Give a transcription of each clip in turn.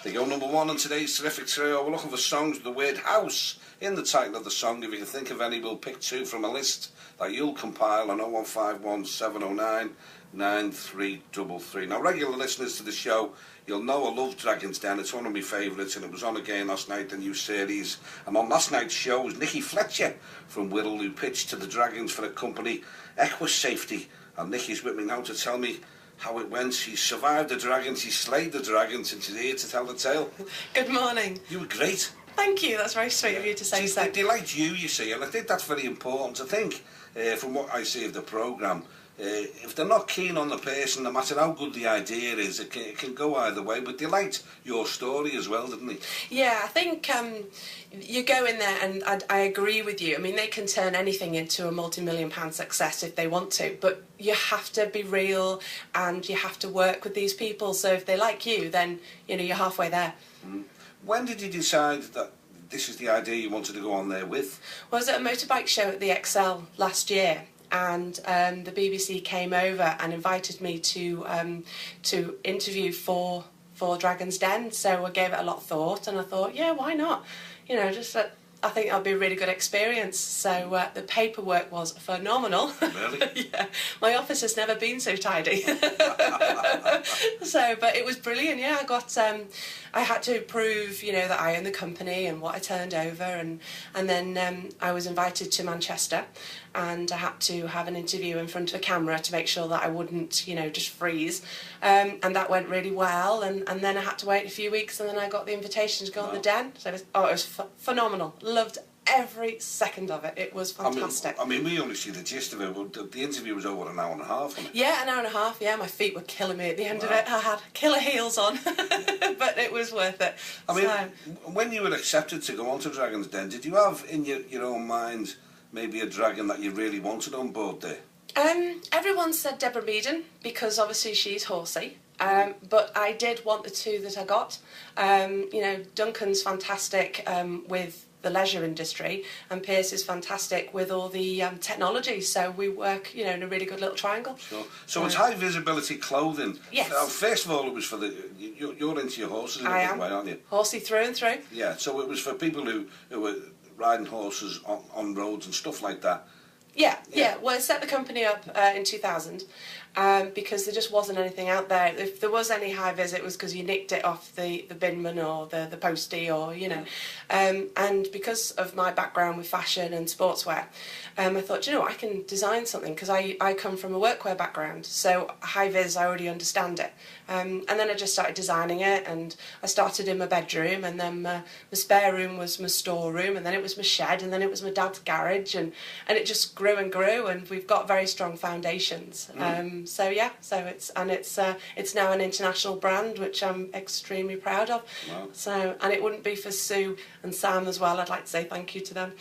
They go number one on today's terrific trio. We're looking for songs with the word house in the title of the song. If you can think of any, we'll pick two from a list that you'll compile on 0151 709 9333. Now, regular listeners to the show, you'll know I love Dragon's Den. It's one of my favourites, and it was on again last night, the new series. And on last night's show was Nicky Fletcher from Whittle, who pitched to the Dragons for the company EQUISAFETY. And Nicky's with me now to tell me how it went. He survived the Dragons, he slayed the Dragons, and she's here to tell the tale. Good morning. You were great. Thank you, that's very sweet of you to say so. They liked you, you see, and I think that's very important. I think, from what I see of the programme, if they're not keen on the person, no matter how good the idea is, it can go either way. But they liked your story as well, didn't they? Yeah, I think you go in there, and I agree with you. I mean, they can turn anything into a multi-million-pound success if they want to, but you have to be real and you have to work with these people. So if they like you, then you know you're halfway there. When did you decide that this is the idea you wanted to go on there with? Well, I was at a motorbike show at the Excel last year, and the BBC came over and invited me to interview for Dragon's Den. So I gave it a lot of thought, and I thought, yeah, why not? You know, just I think that'll be a really good experience. So the paperwork was phenomenal. Really? Yeah, my office has never been so tidy. But it was brilliant. Yeah, I had to prove, you know, that I owned the company and what I turned over, and then I was invited to Manchester, and I had to have an interview in front of a camera to make sure that I wouldn't, you know, just freeze. And that went really well, and then I had to wait a few weeks, and then I got the invitation to go on the Den. So it was phenomenal. Loved every second of it. It was fantastic. I mean, we only see the gist of it. The interview was over an hour and a half, wasn't it? Yeah, an hour and a half. Yeah, my feet were killing me at the end of it. I had killer heels on, but it was worth it. I mean, when you were accepted to go on to Dragon's Den, did you have in your own mind maybe a dragon that you really wanted on board there? Everyone said Deborah Meaden, because obviously she's horsey. But I did want the two that I got. You know, Duncan's fantastic with the leisure industry, and Pierce is fantastic with all the technology. So we work, you know, in a really good little triangle. Sure. So it's high visibility clothing. Yes. First of all, it was for you're into your horses in a big way, aren't you? Horsey through and through. Yeah. So it was for people who were riding horses on roads and stuff like that. Yeah. Well, I set the company up in 2000 because there just wasn't anything out there. If there was any high-vis, it was because you nicked it off the binman or the postie, or, you know. And because of my background with fashion and sportswear, I thought, you know, I can design something, because I come from a workwear background. So high-vis, I already understand it. And then I just started designing it, and I started in my bedroom, and then my spare room was my storeroom, and then it was my shed, and then it was my dad's garage, and it just grew and grew, and we've got very strong foundations. So it's now an international brand, which I'm extremely proud of. Wow. So, and it wouldn't be for Sue and Sam as well. I'd like to say thank you to them,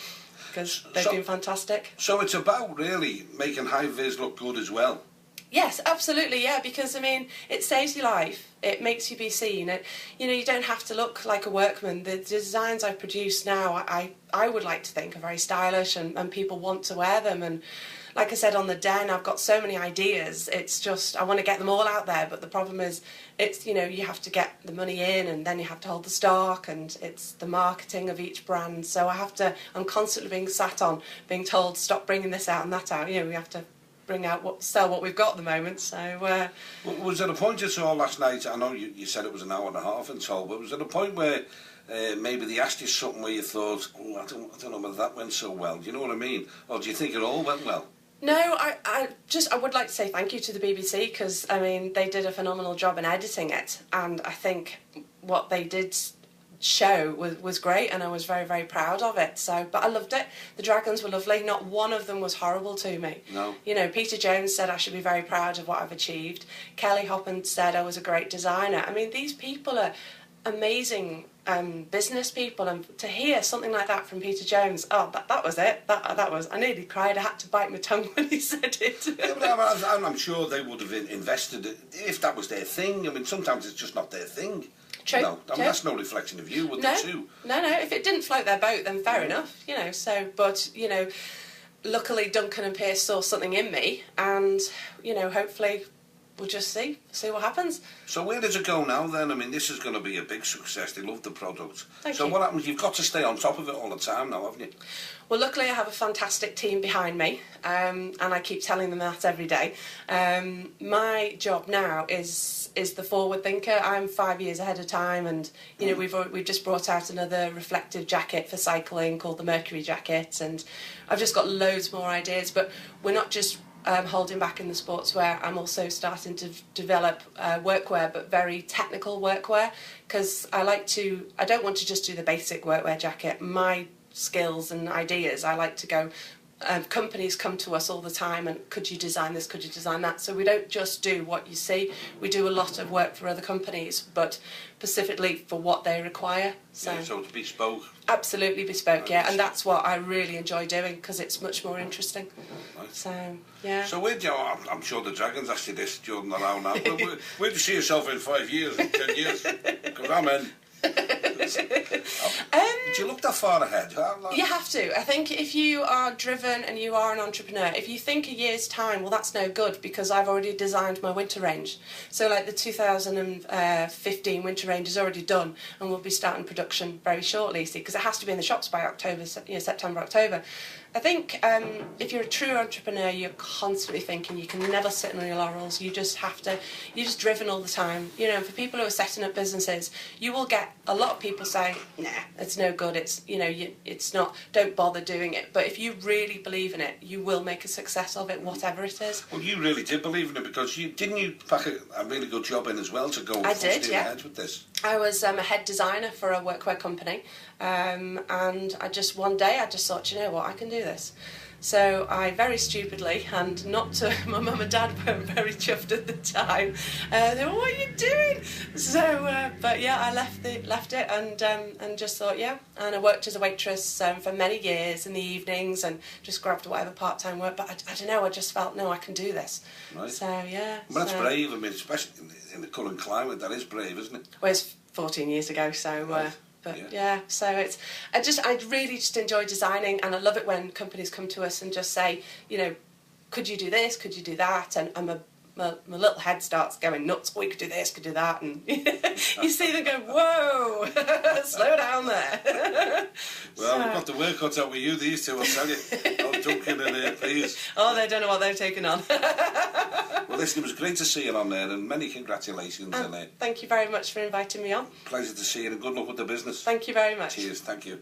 because they've been fantastic. So it's about really making high-vis look good as well. Yes, absolutely, yeah, because, I mean, it saves your life, it makes you be seen, you know, you don't have to look like a workman. The designs I produce now, I would like to think are very stylish, and people want to wear them, and like I said on the Den, I've got so many ideas. It's just, I want to get them all out there, but the problem is, it's, you know, you have to get the money in, and then you have to hold the stock, and it's the marketing of each brand. So I'm constantly being sat on, being told, stop bringing this out and that out. You know, we have to bring out sell what we've got at the moment. So was there a point at all last night? I know you said it was an hour and a half in total, but was there a point where maybe they asked you something where you thought, oh, I don't know whether that went so well? Do you know what I mean? Or do you think it all went well? No, I would like to say thank you to the BBC, because, I mean, they did a phenomenal job in editing it, and I think what they did show was great, and I was very, very proud of it. So, but I loved it. The Dragons were lovely. Not one of them was horrible to me. No. You know, Peter Jones said I should be very proud of what I've achieved. Kelly Hoppen said I was a great designer. I mean, these people are amazing business people, and to hear something like that from Peter Jones, that was it. That was, I nearly cried. I had to bite my tongue when he said it. Yeah, but I'm sure they would have invested if that was their thing. I mean, sometimes it's just not their thing. True. No, I mean, that's no reflection of you, would it too? No. If it didn't float their boat, then fair enough. You know. So, but you know, luckily Duncan and Pierce saw something in me, and you know, hopefully we'll just see what happens. So where does it go now then? I mean, this is going to be a big success. They love the product. Thank so you. what happens? You've got to stay on top of it all the time now, haven't you? Well, luckily I have a fantastic team behind me, and I keep telling them that every day. My job now is the forward thinker. I'm 5 years ahead of time, and you know we've just brought out another reflective jacket for cycling called the Mercury jacket, and I've just got loads more ideas. But we're not just holding back in the sportswear. I'm also starting to develop workwear, but very technical workwear, because I don't want to just do the basic workwear jacket. My skills and ideas, I like to go, companies come to us all the time and could you design this, could you design that? So we don't just do what you see, we do a lot of work for other companies, but specifically for what they require. So it's bespoke. Absolutely bespoke, yeah, and that's what I really enjoy doing, because it's much more interesting. Right. So, yeah. So where do you, I'm sure the Dragons asked you this during the round now, where do you see yourself in 5 years, 10 years? Because I'm in. Do you look that far ahead? You have to. I think if you are driven and you are an entrepreneur, if you think a year's time, well, that's no good, because I've already designed my winter range. So like the 2015 winter range is already done, and we'll be starting production very shortly, see, because it has to be in the shops by September, October. I think if you're a true entrepreneur, you're constantly thinking. You can never sit on your laurels. You just have to. You're just driven all the time. You know, for people who are setting up businesses, you will get a lot of people saying, "Nah, it's no good. It's it's not. Don't bother doing it." But if you really believe in it, you will make a success of it, whatever it is. Well, you really did believe in it, because didn't you pack a really good job in as well to go full steam ahead with this? I was a head designer for a workwear company, and one day I just thought, you know what, I can do this. So I very stupidly, and not to my mum and dad weren't very chuffed at the time. They were, "What are you doing?" So, but yeah, I left it, and just thought, yeah. And I worked as a waitress for many years in the evenings, and just grabbed whatever part-time work. But I don't know, I just felt, no, I can do this. Right. So yeah. Well, that's brave. I mean, especially in the current climate, that is brave, isn't it? Well, it's 14 years ago, so. Right. But yeah, so I really just enjoy designing, and I love it when companies come to us and just say, you know, could you do this, could you do that, and my little head starts going nuts. Oh, you could do this, could do that, and you see them go, whoa, slow down there. Well, we've got the work cut out with you, these two, I'll tell you. Oh, Duncan and please. Oh, they don't know what they've taken on. Well, listen, it was great to see you on there, and many congratulations. Thank you very much for inviting me on. Pleasure to see you, and good luck with the business. Thank you very much. Cheers, thank you.